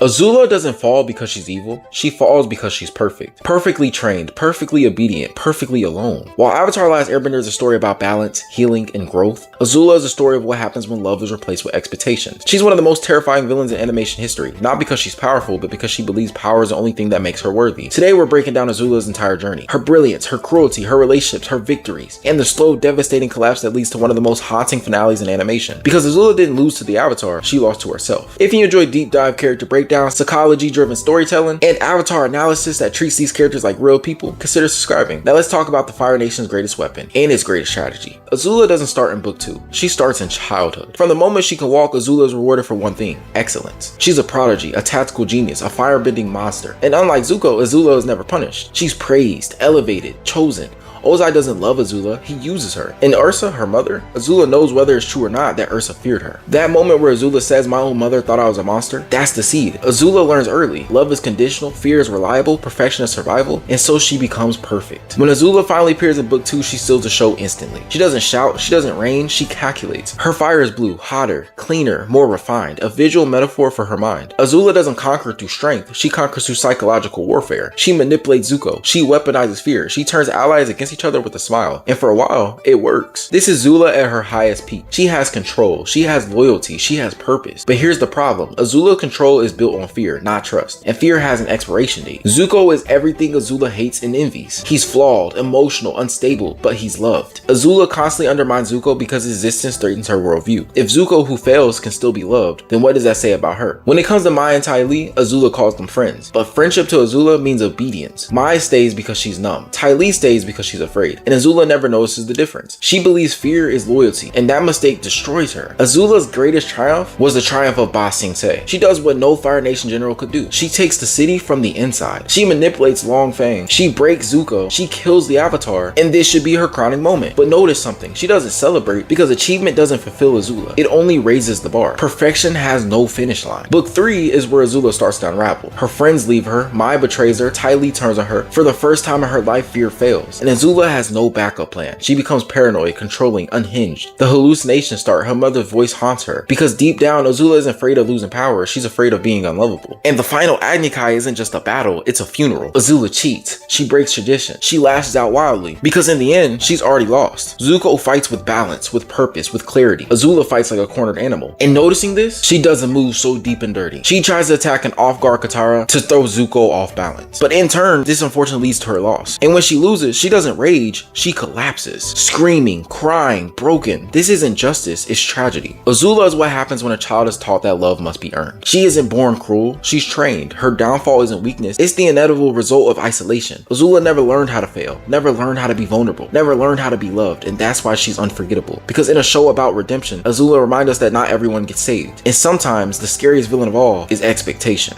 Azula doesn't fall because she's evil, she falls because she's perfect. Perfectly trained, perfectly obedient, perfectly alone. While Avatar Last Airbender is a story about balance, healing, and growth, Azula is a story of what happens when love is replaced with expectations. She's one of the most terrifying villains in animation history, not because she's powerful, but because she believes power is the only thing that makes her worthy. Today we're breaking down Azula's entire journey. Her brilliance, her cruelty, her relationships, her victories, and the slow, devastating collapse that leads to one of the most haunting finales in animation. Because Azula didn't lose to the Avatar, she lost to herself. If you enjoy deep dive character breakdowns, psychology-driven storytelling, and Avatar analysis that treats these characters like real people, consider subscribing. Now let's talk about the Fire Nation's greatest weapon and its greatest strategy. Azula doesn't start in book 2. She starts in childhood. From the moment she can walk, Azula is rewarded for one thing: excellence. She's a prodigy, a tactical genius, a fire-bending monster. And unlike Zuko, Azula is never punished. She's praised, elevated, chosen. Ozai doesn't love Azula, he uses her. And Ursa, her mother, Azula knows whether it's true or not that Ursa feared her. That moment where Azula says, "My own mother thought I was a monster," that's the seed. Azula learns early. Love is conditional, fear is reliable, perfection is survival, and so she becomes perfect. When Azula finally appears in book 2, she steals the show instantly. She doesn't shout, she doesn't reign, she calculates. Her fire is blue, hotter, cleaner, more refined, a visual metaphor for her mind. Azula doesn't conquer through strength, she conquers through psychological warfare. She manipulates Zuko, she weaponizes fear, she turns allies against each other with a smile, and for a while it works. This is Azula at her highest peak. She has control, she has loyalty, she has purpose. But here's the problem: Azula control is built on fear, not trust, and fear has an expiration date. Zuko is everything Azula hates and envies. He's flawed, emotional, unstable, but he's loved. Azula constantly undermines Zuko because his existence threatens her worldview. If Zuko, who fails, can still be loved, then what does that say about her? When it comes to Mai and Ty Lee, Azula calls them friends, but friendship to Azula means obedience. Mai stays because she's numb, Ty Lee stays because she's afraid, and Azula never notices the difference. She believes fear is loyalty, and that mistake destroys her. Azula's greatest triumph was the triumph of Ba Sing Se. She does what no Fire Nation general could do. She takes the city from the inside. She manipulates Long Fang. She breaks Zuko. She kills the Avatar, and this should be her crowning moment. But notice something: she doesn't celebrate because achievement doesn't fulfill Azula. It only raises the bar. Perfection has no finish line. Book 3 is where Azula starts to unravel. Her friends leave her, Mai betrays her, Ty Lee turns on her. For the first time in her life, fear fails, and Azula has no backup plan. She becomes paranoid, controlling, unhinged. The hallucinations start. Her mother's voice haunts her because deep down, Azula isn't afraid of losing power, she's afraid of being unlovable. And the final Agni Kai isn't just a battle, it's a funeral. Azula cheats, she breaks tradition, she lashes out wildly because in the end, she's already lost. Zuko fights with balance, with purpose, with clarity. Azula fights like a cornered animal. And noticing this, she doesn't move so deep and dirty. She tries to attack an off-guard Katara to throw Zuko off balance. But in turn, this unfortunately leads to her loss. And when she loses, she doesn't rage, she collapses, screaming, crying, broken. This isn't justice, it's tragedy. Azula is what happens when a child is taught that love must be earned. She isn't born cruel, she's trained. Her downfall isn't weakness, it's the inevitable result of isolation. Azula never learned how to fail, never learned how to be vulnerable, never learned how to be loved, and that's why she's unforgettable. Because in a show about redemption, Azula reminds us that not everyone gets saved. And sometimes the scariest villain of all is expectation.